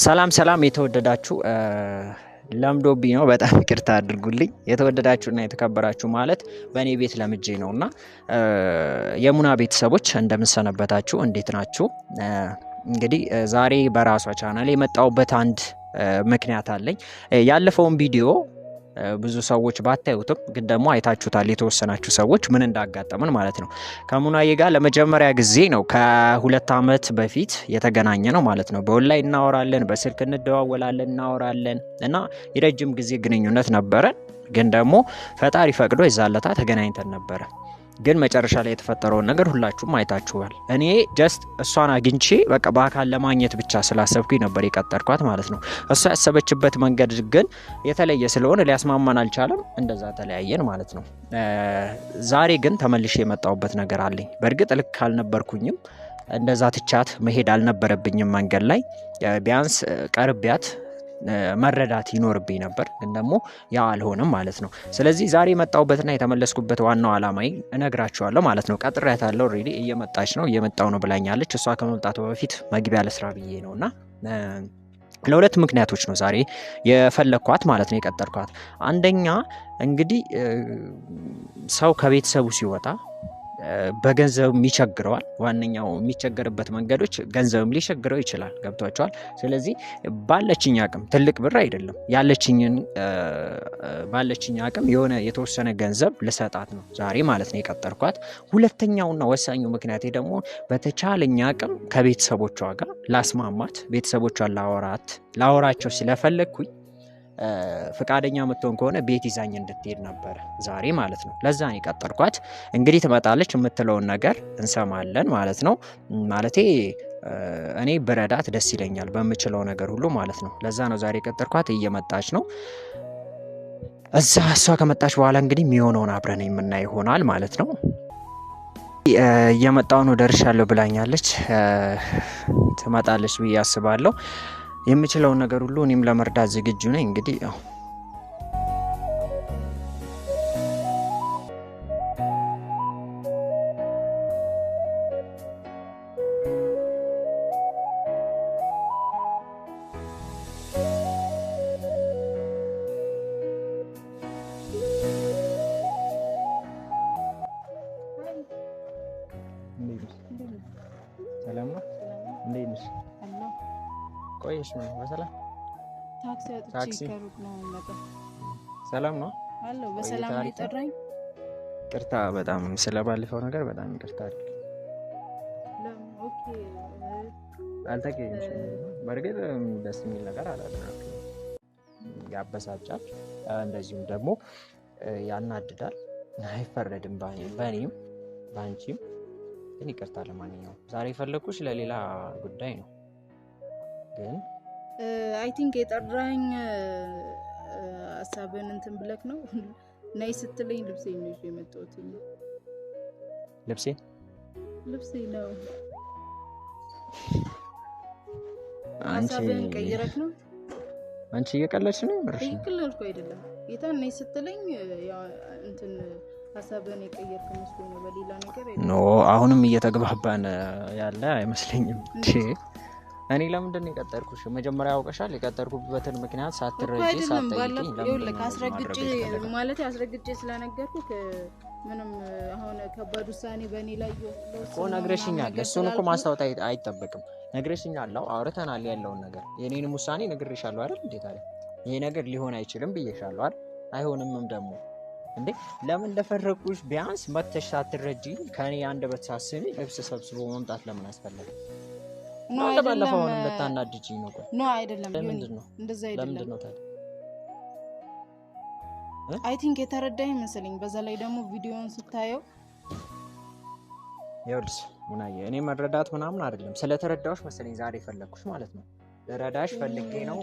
ሰላም የተወደዳችሁ ለምዶብኝ ነው በጣም ይቅርታ አድርጉልኝ። የተወደዳችሁና የተከበራችሁ ማለት በእኔ ቤት ለምጄ ነውና የሙና ቤተሰቦች እንደምንሰነበታችሁ እንዴት ናችሁ? እንግዲህ ዛሬ በራሷ ቻናል የመጣሁበት አንድ ምክንያት አለኝ። ያለፈውን ቪዲዮ ብዙ ሰዎች ባታዩትም ግን ደግሞ አይታችሁታል የተወሰናችሁ ሰዎች ምን እንዳጋጠመን ማለት ነው። ከሙናዬ ጋር ለመጀመሪያ ጊዜ ነው ከ2 ዓመት በፊት የተገናኘ ነው ማለት ነው። በኦንላይን እናወራለን፣ በስልክ እንደዋወላለን፣ እናወራለን እና የረጅም ጊዜ ግንኙነት ነበረን። ግን ደግሞ ፈጣሪ ፈቅዶ የዛለታ ተገናኝተን ነበረ። ግን መጨረሻ ላይ የተፈጠረውን ነገር ሁላችሁም አይታችኋል። እኔ ጀስት እሷን አግኝቼ በቃ በአካል ለማግኘት ብቻ ስላሰብኩኝ ነበር የቀጠርኳት ማለት ነው። እሷ ያሰበችበት መንገድ ግን የተለየ ስለሆነ ሊያስማማን አልቻለም። እንደዛ ተለያየን ማለት ነው። ዛሬ ግን ተመልሼ የመጣሁበት ነገር አለኝ። በእርግጥ ልክ አልነበርኩኝም። እንደዛ ትቻት መሄድ አልነበረብኝም። መንገድ ላይ ቢያንስ ቀርቢያት መረዳት ይኖርብኝ ነበር። ግን ደግሞ ያ አልሆነም ማለት ነው። ስለዚህ ዛሬ የመጣሁበትና የተመለስኩበት ዋናው ዓላማዬ እነግራችኋለሁ ማለት ነው። ቀጥሬያታለሁ። ኦልሬዲ እየመጣሁ ነው ብላኛለች። እሷ ከመምጣቷ በፊት መግቢያ ለስራ ብዬ ነውና ለሁለት ምክንያቶች ነው ዛሬ የፈለኳት ማለት ነው የቀጠርኳት። አንደኛ እንግዲህ ሰው ከቤተሰቡ ሲወጣ በገንዘብ ይቸግረዋል። ዋነኛው የሚቸገርበት መንገዶች ገንዘብም ሊቸግረው ይችላል። ገብቷቸዋል። ስለዚህ ባለችኝ አቅም ትልቅ ብር አይደለም ባለችኝ አቅም የሆነ የተወሰነ ገንዘብ ልሰጣት ነው ዛሬ ማለት ነው የቀጠርኳት። ሁለተኛውና ወሳኙ ምክንያቴ ደግሞ በተቻለኝ አቅም ከቤተሰቦቿ ጋር ላስማማት፣ ቤተሰቦቿን ላወራቸው ስለፈለግኩኝ ፍቃደኛ የምትሆን ከሆነ ቤት ይዛኝ እንድትሄድ ነበር ዛሬ ማለት ነው። ለዛ ነው የቀጠርኳት። እንግዲህ ትመጣለች፣ የምትለውን ነገር እንሰማለን ማለት ነው። ማለቴ እኔ ብረዳት ደስ ይለኛል በምችለው ነገር ሁሉ ማለት ነው። ለዛ ነው ዛሬ የቀጠርኳት። እየመጣች ነው። እሷ ከመጣች በኋላ እንግዲህ የሚሆነውን አብረን የምናይ ይሆናል ማለት ነው። እየመጣሁ ነው፣ ደርሻለሁ ብላኛለች። ትመጣለች ብዬ አስባለሁ። የምችለውን ነገር ሁሉ እኔም ለመርዳት ዝግጁ ነኝ። እንግዲህ ሰላም ነው። እንዴት ነሽ? ቆይሽ ነው በሰላም ታክሲ ከሩቅ ነው መጣ። ሰላም ነው አሎ። በሰላም ነው የጠራኝ። ይቅርታ በጣም ስለባለፈው ነገር በጣም ይቅርታ አድርግ። ኦኬ አልተቀየምሽም። በእርግጥ ደስ የሚል ነገር አላደረግኩም። ያበሳጫል፣ እንደዚሁም ደግሞ ያናድዳል። አይፈረድም በእኔም በአንቺም። ግን ይቅርታ። ለማንኛውም ዛሬ የፈለኩሽ ለሌላ ጉዳይ ነው። ግን አይ ቲንክ የጠራኝ ሀሳብን እንትን ብለክ ነው። ነይ ስትለኝ ልብሴ ነው ይዤ የመጣሁት። ልብሴ ነው። ሀሳብን ቀይረክ ነው? አንቺ እየቀለድሽ ነው? እየቀለድኩ አይደለም። ጌታ ነይ ስትለኝ ያው እንትን ሀሳብን የቀየርክ መስሎኝ ነው። በሌላ ነገር አይደለም። ኖ አሁንም እየተግባባን ያለ አይመስለኝም። እኔ ለምንድን ነው የቀጠርኩሽ? መጀመሪያ ያውቀሻል። የቀጠርኩበትን ምክንያት ሳትረጂ ሳትጠይቂኝ አስረግጬ ስለነገርኩህ ምንም አሁን ከባድ ውሳኔ በእኔ ላይ እኮ ነግረሽኛል። እሱን እኮ ማስታወት አይጠበቅም። ነግረሽኛል፣ አውርተናል ያለውን ነገር። የኔንም ውሳኔ ነግሬሻለሁ አይደል? እንዴት አለ ይሄ ነገር ሊሆን አይችልም ብዬሻለሁ አይደል? አይሆንምም ደግሞ እንዴ ለምን እንደፈረኩሽ ቢያንስ መተሽ ሳትረጂ ከኔ አንደበት ሳትሰሚ ልብስ ሰብስቦ መምጣት ለምን አስፈለገ? ነው ባለፈው ልታናድጂኝ ነው? ኖ አይደለም። እንደዛ አይደለም። አይ ቲንክ የተረዳኝ መሰለኝ። በዛ ላይ ደግሞ ቪዲዮውን ስታየው ይኸውልሽ ሙናዬ፣ እኔ መረዳት ምናምን አይደለም ስለተረዳሁሽ መሰለኝ ዛሬ ፈለኩሽ ማለት ነው። ልረዳሽ ፈልጌ ነው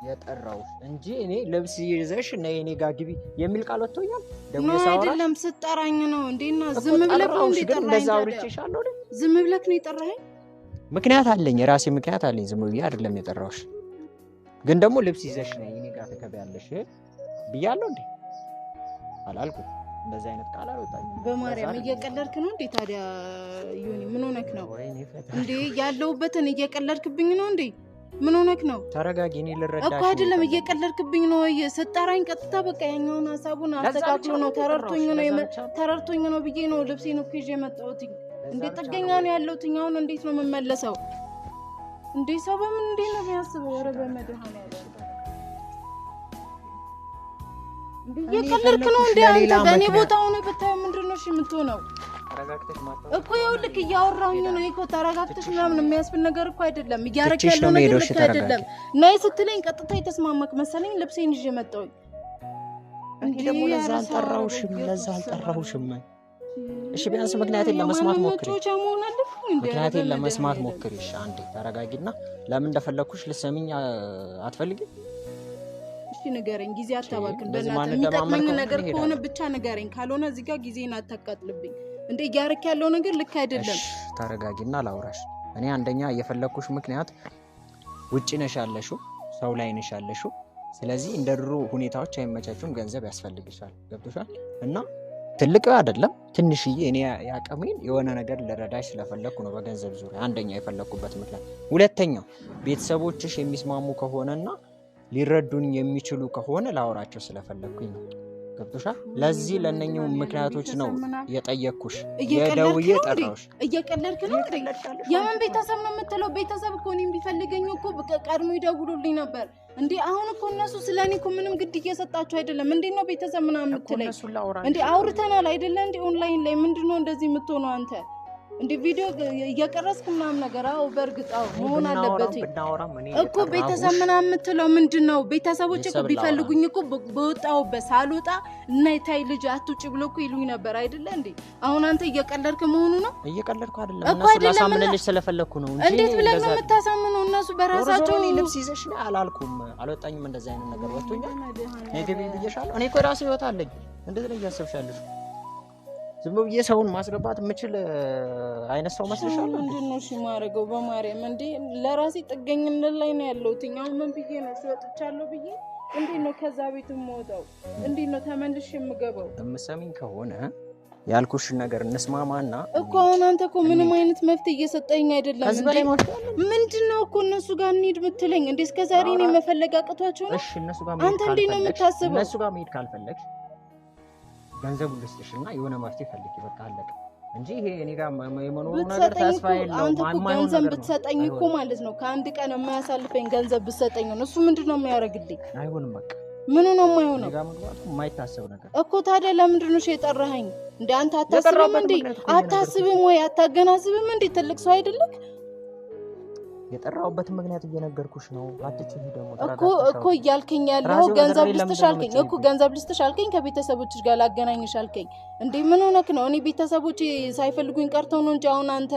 የጠራሁሽ እንጂ እኔ ልብስ ይዘሽ ነይ እኔ ጋር ግቢ የሚል ቃል ወጥቶኛል። ደግሞ አይደለም ስጠራኝ ነው እንዴና ዝም ብለክ ነው እንዴ ጠራኝ? እንደዛ አውርቼሻለሁ አይደል? ዝም ብለክ ነው የጠራኸኝ? ምክንያት አለኝ፣ የራሴ ምክንያት አለኝ። ዝም ብዬ አይደለም የጠራሁሽ። ግን ደግሞ ልብስ ይዘሽ ነይ እኔ ጋር ተከብያለሽ ብያለሁ እንዴ? አላልኩም። እንደዚህ አይነት ቃል አልወጣኝም። በማርያም እየቀለድክ ነው እንዴ? ታዲያ ዮኒ ምን ሆነክ ነው እንዴ? ያለውበትን እየቀለድክብኝ ነው እንዴ? ምን ሆነክ ነው? ተረጋጊ። እኔ ልረዳሽ እኮ አይደለም እየቀለድክብኝ ነው። ስጠራኝ ቀጥታ በቃ ያኛውን ሀሳቡን አስተካክሎ ነው ተረርቶኝ ነው ብዬ ነው ልብሴን እኮ ይዤ መጣሁት። እንዴት ጥገኛ ነው ያለሁት? አሁን እንዴት ነው የምመለሰው? እንዴ ሰው በምን እንዴ ነው የሚያስበው? ኧረ በመድኃኒዓለም እንዴ እየቀለድክ ነው እንዴ አንተ? በእኔ ቦታ ሆነ ብታይ ምንድን ነው እሺ የምትሆነው? ተረጋግተሽ ማጣው እኮ ይኸውልህ እያወራሁኝ ነው እኮ ተረጋግተሽ ምናምን የሚያስብል ነገር እኮ አይደለም። እያረክ ያለው ነገር ልክ አይደለም። ነይ ስትለኝ ቀጥታ የተስማማክ መሰለኝ ልብሴን ይዤ መጣሁኝ። እንዴ ደግሞ ለዛ አልጠራሁሽም። እሺ ቢያንስ ምክንያቴን ለመስማት ሞክሪ። ምክንያቴን ለመስማት ሞክሪ። እሺ አንዴ ተረጋጊና ለምን እንደፈለኩሽ ልትሰሚኝ አትፈልጊም? እሺ ንገረኝ። ጊዜ አታባክን በእናትህ። የሚጠቅመኝ ነገር ከሆነ ብቻ ንገረኝ፣ ካልሆነ እዚህ ጋር ጊዜን አታቃጥልብኝ። እንዴ እያረክ ያለው ነገር ልክ አይደለም። እሺ ተረጋጊና ላውራሽ። እኔ አንደኛ እየፈለኩሽ ምክንያት ውጪ ነሽ ያለሽው፣ ሰው ላይ ነሽ ያለሽው። ስለዚህ እንደ ድሮ ሁኔታዎች አይመቻቹም፣ ገንዘብ ያስፈልግሻል። ገብቶሻል? እና ትልቅ አይደለም ትንሽዬ እኔ ያቀመኝ የሆነ ነገር ልረዳሽ ስለፈለኩ ነው በገንዘብ ዙሪያ አንደኛ የፈለኩበት ምክንያት። ሁለተኛው ቤተሰቦችሽ የሚስማሙ ከሆነና ሊረዱኝ የሚችሉ ከሆነ ላወራቸው ስለፈለኩኝ ነው። ገብቶሻል? ለዚህ ለነኚው ምክንያቶች ነው የጠየቅኩሽ። የደውዬ ጠራውሽ። እየቀለድክ ነው እንዴ? የምን ቤተሰብ ነው የምትለው? ቤተሰብ እኮ እኔም ቢፈልገኝ እኮ ቀድሞ ይደውሉልኝ ነበር እንዴ። አሁን እኮ እነሱ ስለኔ እኮ ምንም ግድ እየሰጣቸው አይደለም። እንዴ ነው ቤተሰብ ምናምን የምትለኝ እንዴ? አውርተናል አይደለ እንዴ? ኦንላይን ላይ ምንድነው እንደዚህ የምትሆነው አንተ? እንዴ ቪዲዮ እየቀረስክ ምናምን ነገር አው በርግጣው መሆን አለበት እኮ። ቤተሰብ ምናምን የምትለው ምንድነው? ቤተሰቦች እኮ ቢፈልጉኝ እኮ በወጣውበት ሳልወጣ እና ታይ ልጅ አትውጪ ብሎ እኮ ይሉኝ ነበር አይደለ እንዴ? አሁን አንተ እየቀለድክ መሆኑ ነው? እየቀለድኩ አይደለም። እነሱ ላሳምንልሽ ስለፈለኩ ነው እንጂ እንዴት ብለህ ነው የምታሳምነው? እነሱ በራሳቸው ልብስ ይዘሽ ነው አላልኩም። አልወጣኝም እንደዛ አይነት ነገር ወጥቶኛል። ነገ ብዬሻለሁ። እኔ እኮ ራሴ ህይወት አለኝ። እንደዚህ ነው እያሰብሻለሽ? ዝም ብዬ ሰውን ማስገባት የምችል አይነት ሰው መስልሻለሁ? ምንድነው እሺ ማረገው? በማርያም እንዴ ለራሴ ጥገኝነት ላይ ነው ያለሁት። አሁን ምን ብዬ ነው ወጥቻለሁ ብዬ እንዴት ነው ከዛ ቤት የምወጣው? እንዴት ነው ተመልሼ የምገባው? የምትሰሚኝ ከሆነ ያልኩሽን ነገር እንስማማና እኮ አሁን አንተ እኮ ምንም አይነት መፍትሄ እየሰጠኝ አይደለም። ምንድነው እኮ እነሱ ጋር እንሂድ የምትለኝ እንዴ? እስከዛሬ እኔ መፈለግ አቅቷቸው ነው? እሺ እነሱ ጋር አንተ እንዴት ነው የምታስበው? እነሱ ጋር መሄድ ካልፈለግሽ ገንዘቡን ልስጥሽና የሆነ መፍትሄ ፈልጊ። በቃ አለቀ እንጂ ይሄ እኔ ጋር የመኖሩ ነገር ተስፋ የለውም። አንተ እኮ ገንዘብ ብትሰጠኝ እኮ ማለት ነው ከአንድ ቀን የማያሳልፈኝ ገንዘብ ብትሰጠኝ ነው። እሱ ምንድነው የሚያደርግልኝ? አይሆንም። በቃ ምን ነው የማይሆነው? ጋር መግባቱ የማይታሰብ ነገር እኮ። ታዲያ ለምንድን ነው የጠራኸኝ እንዴ? አንተ አታስብም እንዴ? አታስብም ወይ አታገናዝብም እንዴ? ትልቅ ሰው አይደለክ? የጠራውበት ምክንያት እየነገርኩሽ ነው። አትችይ ደግሞ እኮ እያልከኝ ያለው ገንዘብ ልስጥሽ አልከኝ እኮ። ገንዘብ ልስጥሽ አልከኝ፣ ከቤተሰቦችሽ ጋር ላገናኝሽ አልከኝ እንዴ? ምን ሆነክ ነው? እኔ ቤተሰቦቼ ሳይፈልጉኝ ቀርተው ነው እንጂ አሁን አንተ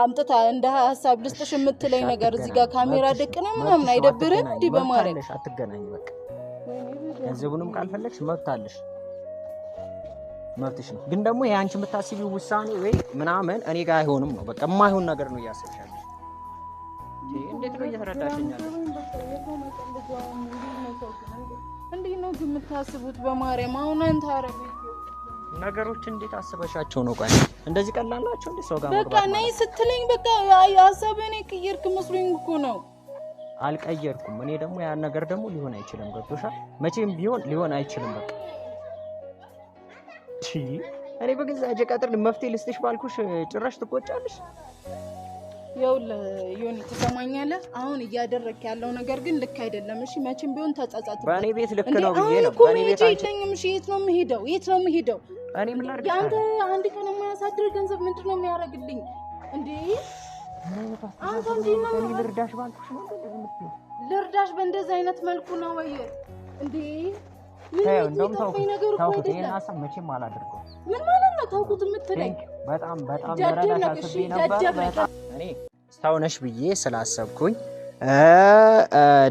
አምጥታ እንደ ሀሳብ ልስጥሽ የምትለኝ ነገር እዚህ ጋር ካሜራ ደቅነ ምናምን አይደብርም እንዴ? በማርያም አትገናኝ በቃ። ገንዘቡንም ካልፈለግሽ መብት አለሽ፣ መብትሽ ነው። ግን ደግሞ ይሄ አንቺ የምታስቢው ውሳኔ ወይ ምናምን እኔ ጋር አይሆንም ነው። በቃ የማይሆን ነገር ነው እያሰብሻለሽ። እንዴት ነው እየተረዳሽኛል? እንዴት ነው የምታስቡት? በማርያም አሁን አንተ አረብ ነገሮች እንዴት አስበሻቸው ነው? ቆይ እንደዚህ ቀላል ናቸው እንዴ? ሰው ጋር በቃ ነይ ስትለኝ በቃ ሀሳብህን ቀየርክ መስሎኝ እኮ ነው። አልቀየርኩም። እኔ ደግሞ ያን ነገር ደግሞ ሊሆን አይችልም። ገብቶሻል? መቼም ቢሆን ሊሆን አይችልም። በቃ እኔ በገዛ እጄ ቀጥር መፍትሄ ልስጥሽ ባልኩሽ ጭራሽ ትቆጫለሽ። ይኸውልህ ዮኒ ትሰማኛለህ? አሁን እያደረክ ያለው ነገር ግን ልክ አይደለም። እሺ መቼም ቢሆን ተጻጻት። በእኔ ቤት ልክ ነው ብዬ ነው። በእኔ ቤት አይደለም። እሺ የት ነው የምሄደው? የት ነው የምሄደው? እኔ ምን ላድርግ? አንተ አንድ ቀን የማያሳድር ገንዘብ ምንድን ነው የሚያደርግልኝ እንዴ? አንተ እንዴ ነው ልርዳሽ ባልኩሽ ነው ልርዳሽ በእንደዚህ አይነት መልኩ ነው ወይ እንዴ? እንደውም ታውቁት ይሄን ሀሳብ መቼም አላደርገውም። ምን ማለት ነው ታውቁት የምትለኝ? በጣም ደረዳሽ አስቤ ነበር። እኔ ሰው ነሽ ብዬ ስላሰብኩኝ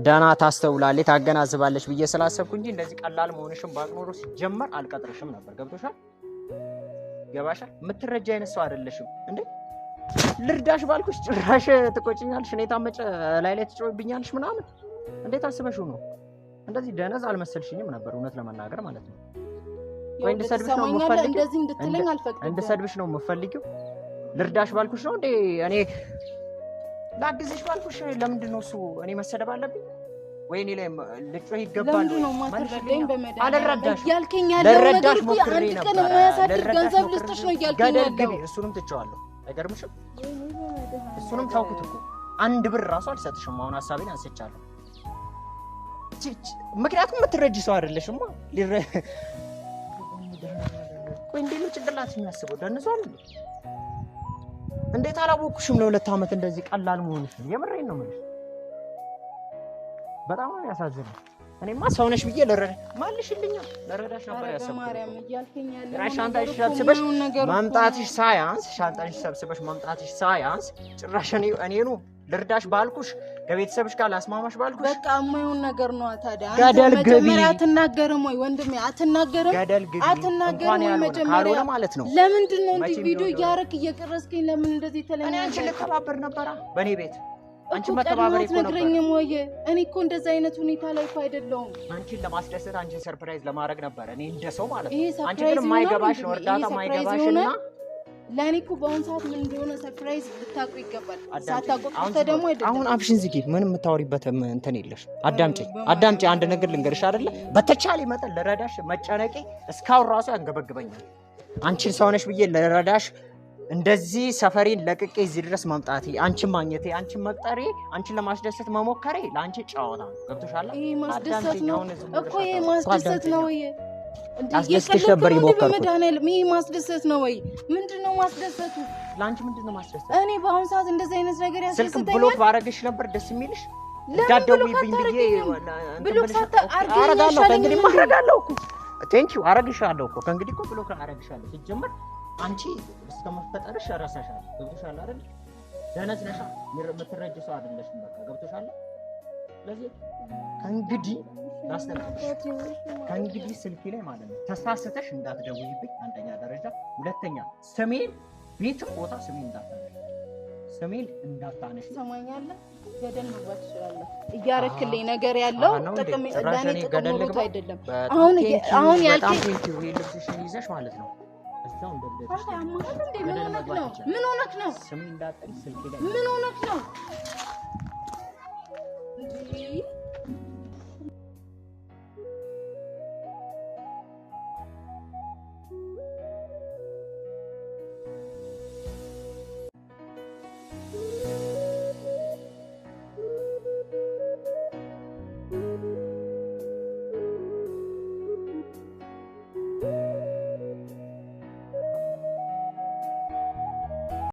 ደህና ታስተውላለች ታገናዝባለች ብዬ ስላሰብኩ እንጂ እንደዚህ ቀላል መሆንሽም ባቅኖሮ ሲጀመር አልቀጥርሽም ነበር። ገብቶሻል? ገባሻል? የምትረጃ አይነት ሰው አይደለሽም እንዴ? ልርዳሽ ባልኩሽ ጭራሽ ትቆጭኛለሽ። እኔ ታመጨ ላይ ትጮህብኛለሽ ምናምን። እንዴት አስበሽው ነው? እንደዚህ ደነዝ አልመሰልሽኝም ነበር እውነት ለመናገር ማለት ነው። ወይ እንድሰድብሽ ነው የምፈልጊው? እንደዚህ እንድትለኝ አልፈቅድም። እንድሰድብሽ ነው የምፈልጊው? ልርዳሽ ባልኩሽ ነው እንዴ? እኔ ላግዝሽ ባልኩሽ ለምንድን ነው እሱ እኔ መሰደብ አለብኝ ወይ እኔ ላይ ልጮህ ይገባል ነው ማትረዳኝ በመዳን አልረዳሽ ያልከኝ ያለው ነገር እኮ አንድ ቀን የማያሳድግ ገንዘብ ልስጥሽ ነው ያልከኝ ያለው እሱንም ትቼዋለሁ አይገርምሽም እሱንም ታውቁት እኮ አንድ ብር ራሱ አልሰጥሽም አሁን ሐሳቤን አንስቻለሁ ምክንያቱም የምትረጂ ሰው አይደለሽማ ቆይ እንዴት ነው ጭንቅላት የሚያስበው ደንሷል እንዴት አላወኩሽም ለሁለት ዓመት እንደዚህ ቀላል መሆንሽ የምሬን ነው ማለት በጣም ነው ያሳዝነው እኔማ ሰው ነሽ ብዬ ማልሽልኛ ለረዳሽ ነበር ያሰብኩት ማርያም እያልከኝ ያለው ሻንጣሽ ሰብስበሽ ማምጣትሽ ሳያንስ ሻንጣሽ ሰብስበሽ ማምጣትሽ ሳያንስ ጭራሽ እኔኑ ልርዳሽ ባልኩሽ ከቤተሰብሽ ጋር ላስማማሽ ባልኩሽ በቃ የማይሆን ነገር ነው ታዲያ አንተ መጀመሪያ አትናገርም ወይ ወንድሜ አትናገርም አትናገርም ወይ መጀመሪያ ማለት ነው ለምንድን ነው እንዲህ ቪዲዮ እያረክ እየቀረስከኝ ለምን እንደዚህ ተለኛለህ እኔ አንቺ ልተባበር ነበር በኔ ቤት አንቺ መተባበሬ እኮ ነበር እኔ እኮ እንደዛ አይነት ሁኔታ ላይ እኮ አይደለሁም አንቺን ለማስደሰት አንቺን ሰርፕራይዝ ለማድረግ ነበር እኔ እንደሰው ማለት ነው አንቺ ግን የማይገባሽ ነው እርዳታ የማይገባሽና ለኔ እኮ በአሁን ሰዓት ምን እንደሆነ ሰርፕራይዝ ልታውቁ ይገባል ሳታውቁ ደግሞ አይደለም አሁን አብሽን ዝጊ ምንም የምታወሪበት እንትን የለሽ አዳምጪ አንድ ነገር ልንገርሽ አይደለ በተቻለ መጠን ለረዳሽ መጨነቄ እስካሁን ራሱ ያንገበግበኛል አንቺን ሰው ነሽ ብዬ ለረዳሽ እንደዚህ ሰፈሬን ለቅቄ እዚህ ድረስ ማምጣቴ አንቺን ማግኘቴ አንቺን መቅጠሬ አንቺን ለማስደሰት መሞከሬ ለአንቺ ጨዋታ ነው ገብቶሻል ይሄ ማስደሰት ነው እኮ ይሄ ማስደሰት ነው አስደስተሽ ነበር ይሞከርኩት ይሄ ማስደሰት ነው ወይ ምንድነው ማስደሰቱ ለአንቺ ምንድነው ማስደሰት እኔ በአሁን ሰዓት እንደዚህ አይነት ነገር ያስደስተኛል ስልክ ብሎክ ባረግሽ ነበር ደስ የሚልሽ ዳደውይብኝ ብዬ ብሎክ አረጋለሁ ከእንግዲህ ማረጋለሁ እኮ ቴንኪው አረግሻለሁ እኮ ከእንግዲህ እኮ ብሎክ አረግሻለሁ ሲጀመር አንቺ እስከመፈጠርሽ ራሳሻል ገብቶሻል አይደል ደህነት ነሽ የምትረጂ ሰው አይደለሽም በቃ ገብቶሻል ስለዚህ ከእንግዲህ ከእንግዲህ ስልኬ ላይ ማለት ነው ተሳስተሽ እንዳትደውይብኝ አንደኛ ደረጃ ሁለተኛ ስሜን ቤት ቦታ ስሜን እንዳታነሽ ሰማኛለህ ገደል መግባት ትችላለህ እያረክልኝ ነገር ያለው ጥቅም ለኔ ጥቅም ኖሮት አይደለም አሁን ያልከኝ ልብስሽን ይዘሽ ማለት ነው እዛው እንደደረሽ ምን ሆነክ ነው ስሜን እንዳትጠሪ ስልኬ ላይ ምን ሆነክ ነው